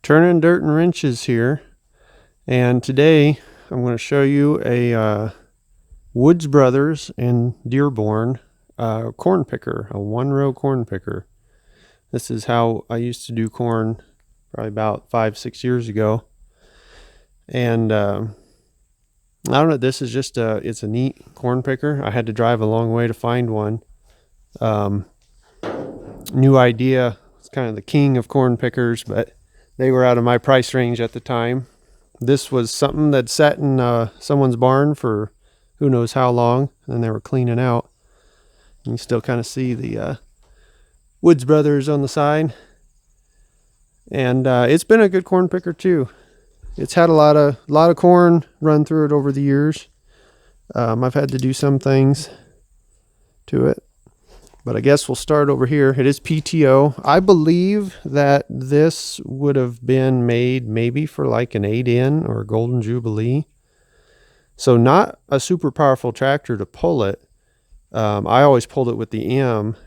Turning dirt and wrenches here, and today I'm going to show you a Woods Brothers and Dearborn corn picker, a one-row corn picker. This is how I used to do corn probably about 5-6 years ago, and I don't know, this is just it's a neat corn picker. I had to drive a long way to find one. New idea. It's kind of the king of corn pickers, but they were out of my price range at the time. This was something that sat in someone's barn for who knows how long, and they were cleaning out. You can still kind of see the Woods Brothers on the side. And it's been a good corn picker too. It's had a lot of corn run through it over the years. I've had to do some things to it. But I guess we'll start over here. It is PTO. I believe that this would have been made maybe for like an 8N or a Golden Jubilee. So not a super powerful tractor to pull it. I always pulled it with the M.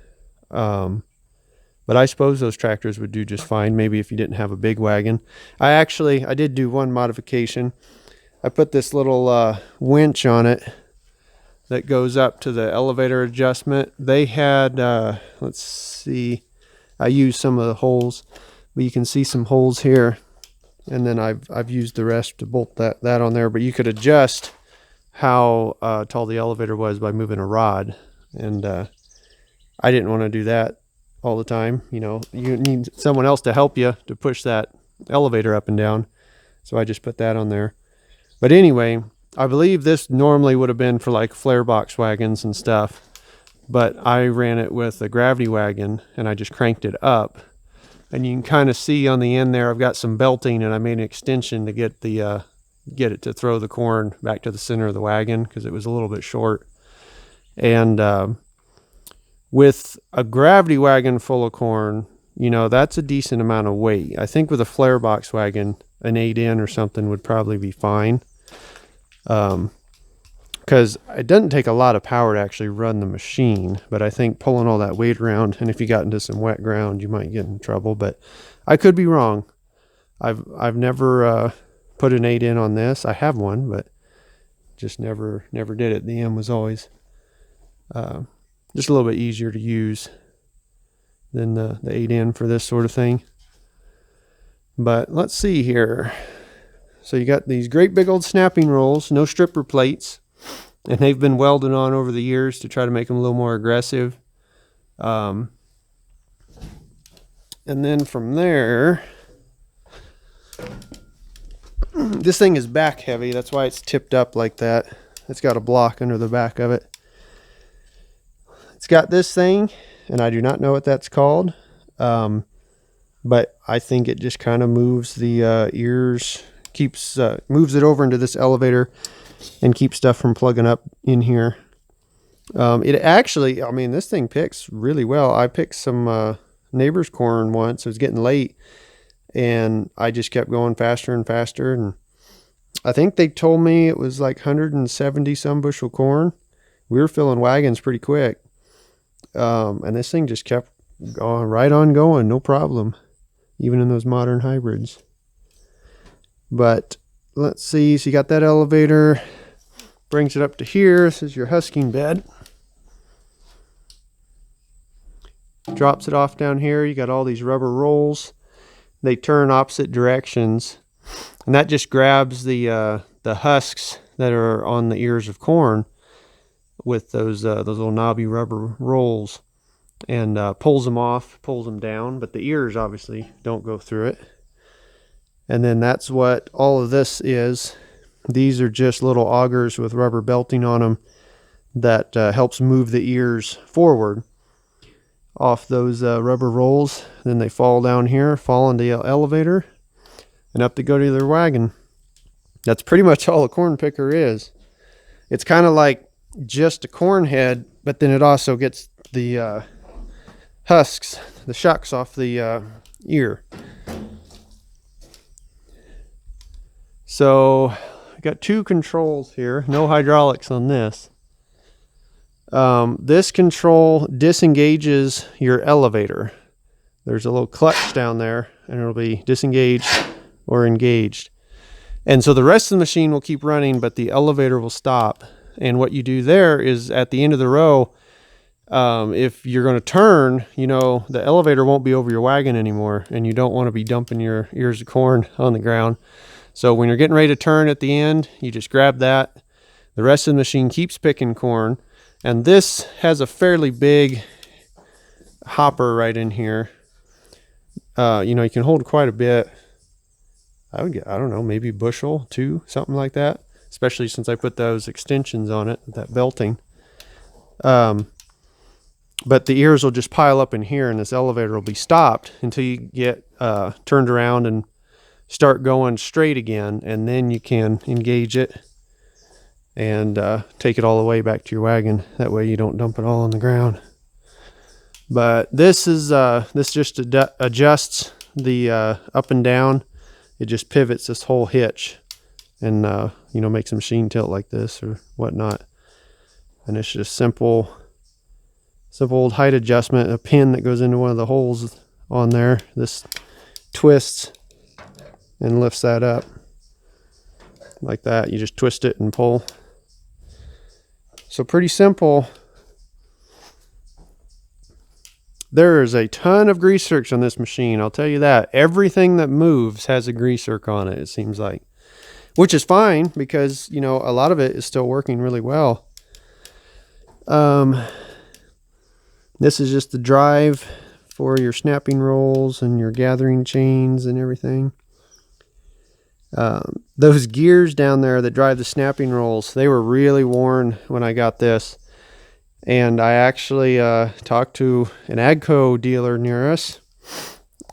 But I suppose those tractors would do just fine, maybe if you didn't have a big wagon. I did do one modification. I put this little winch on it that goes up to the elevator adjustment. They had, let's see, I used some of the holes, but you can see some holes here. And then I've used the rest to bolt that on there, but you could adjust how tall the elevator was by moving a rod. And I didn't want to do that all the time. You know, you need someone else to help you to push that elevator up and down. So I just put that on there. But anyway, I believe this normally would have been for like flare box wagons and stuff, but I ran it with a gravity wagon and I just cranked it up. And you can kind of see on the end there, I've got some belting, and I made an extension to get it to throw the corn back to the center of the wagon because it was a little bit short. And with a gravity wagon full of corn, you know, that's a decent amount of weight. I think with a flare box wagon, an 8N or something would probably be fine. Because it doesn't take a lot of power to actually run the machine, but I think pulling all that weight around, and if you got into some wet ground, you might get in trouble, but I could be wrong. I've never put an 8 in on this. I have one, but just never did it. The M was always just a little bit easier to use than the 8 in for this sort of thing. But let's see here. So you got these great big old snapping rolls, no stripper plates, and they've been welded on over the years to try to make them a little more aggressive. And then from there, this thing is back heavy. That's why it's tipped up like that. It's got a block under the back of it. It's got this thing, and I do not know what that's called, but I think it just kind of moves the ears, moves it over into this elevator and keeps stuff from plugging up in here. It actually, I mean, this thing picks really well. I picked some neighbor's corn once. It was getting late, and I just kept going faster and faster. And I think they told me it was like 170 some bushel corn. We were filling wagons pretty quick. And this thing just kept going right on going, no problem, even in those modern hybrids. But let's see, so you got that elevator, brings it up to here. This is your husking bed. Drops it off down here. You got all these rubber rolls. They turn opposite directions, and that just grabs the husks that are on the ears of corn with those little knobby rubber rolls, and pulls them off, pulls them down, but the ears obviously don't go through it. And then that's what all of this is. These are just little augers with rubber belting on them that helps move the ears forward off those rubber rolls. Then they fall down here, fall into the elevator, and up they go to their wagon. That's pretty much all a corn picker is. It's kind of like just a corn head, but then it also gets the husks, the shucks off the ear. So I got two controls here, no hydraulics on this. This control disengages your elevator. There's a little clutch down there and it'll be disengaged or engaged. And so the rest of the machine will keep running, but the elevator will stop. And what you do there is at the end of the row, if you're going to turn, you know, the elevator won't be over your wagon anymore, and you don't want to be dumping your ears of corn on the ground. So when you're getting ready to turn at the end, you just grab that. The rest of the machine keeps picking corn. And this has a fairly big hopper right in here. You know, you can hold quite a bit. I would get, I don't know, maybe a bushel, 2, something like that. Especially since I put those extensions on it, that belting. But the ears will just pile up in here, and this elevator will be stopped until you get turned around and start going straight again, and then you can engage it and take it all the way back to your wagon. That way you don't dump it all on the ground. But this is this just adjusts the up and down. It just pivots this whole hitch, and you know, makes the machine tilt like this or whatnot. And it's just simple old height adjustment. A pin that goes into one of the holes on there. This twists and lifts that up like that. You just twist it and pull. So pretty simple. There is a ton of grease zerks on this machine, I'll tell you that. Everything that moves has a grease zerk on it, it seems like. Which is fine, because, you know, a lot of it is still working really well. This is just the drive for your snapping rolls and your gathering chains and everything. Those gears down there that drive the snapping rolls, they were really worn when I got this. And I actually talked to an AGCO dealer near us,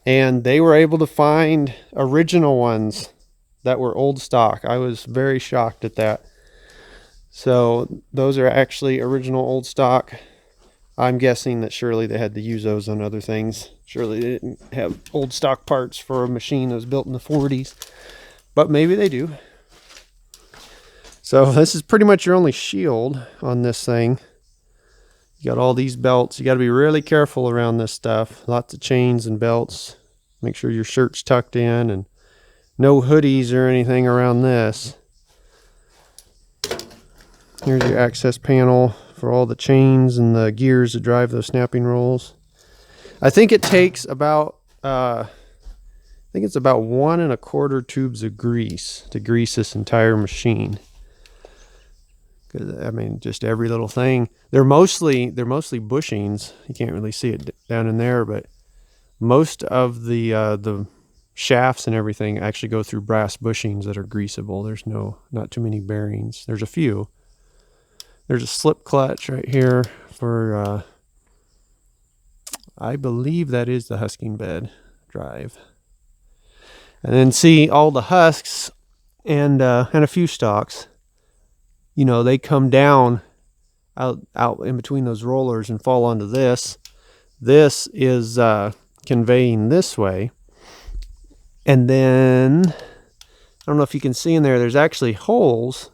and they were able to find original ones that were old stock. I was very shocked at that. So those are actually original old stock. I'm guessing that surely they had to use those on other things. Surely they didn't have old stock parts for a machine that was built in the 40s. But maybe they do. So this is pretty much your only shield on this thing. You got all these belts. You got to be really careful around this stuff. Lots of chains and belts. Make sure your shirt's tucked in, and no hoodies or anything around this. Here's your access panel for all the chains and the gears that drive those snapping rolls. I think it takes about, I think it's about 1 1/4 tubes of grease to grease this entire machine. Because I mean, just every little thing. They're mostly bushings. You can't really see it down in there, but most of the shafts and everything actually go through brass bushings that are greasable. There's not too many bearings. There's a few. There's a slip clutch right here for, I believe that is the husking bed drive. And then see all the husks and a few stalks. You know, they come down out in between those rollers and fall onto this. This is conveying this way. And then, I don't know if you can see in there, there's actually holes.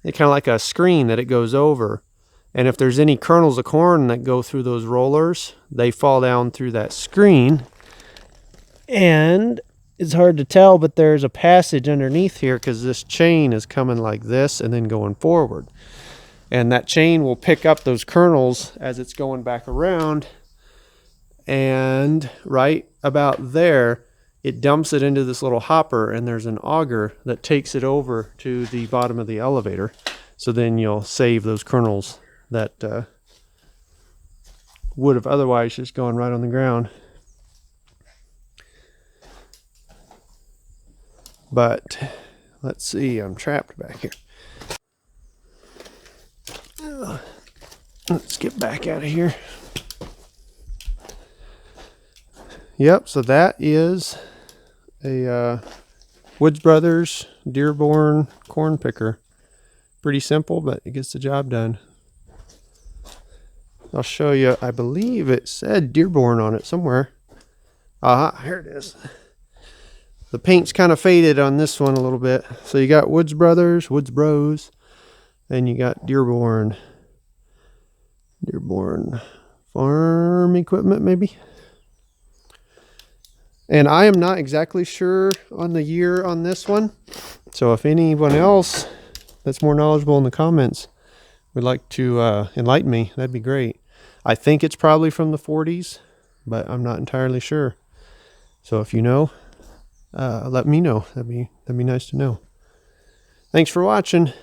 It's kind of like a screen that it goes over. And if there's any kernels of corn that go through those rollers, they fall down through that screen. And it's hard to tell, but there's a passage underneath here because this chain is coming like this and then going forward. And that chain will pick up those kernels as it's going back around. And right about there, it dumps it into this little hopper, and there's an auger that takes it over to the bottom of the elevator. So then you'll save those kernels that would have otherwise just gone right on the ground. But let's see, I'm trapped back here. Let's get back out of here. Yep, so that is a Woods Brothers Dearborn corn picker. Pretty simple, but it gets the job done. I'll show you, I believe it said Dearborn on it somewhere. Here it is. The paint's kind of faded on this one a little bit. So you got Woods Brothers, Woods Bros, and you got Dearborn. Dearborn Farm Equipment, maybe. And I am not exactly sure on the year on this one. So if anyone else that's more knowledgeable in the comments would like to enlighten me, that'd be great. I think it's probably from the 40s, but I'm not entirely sure. So if you know, let me know. That'd be nice to know. Thanks for watching.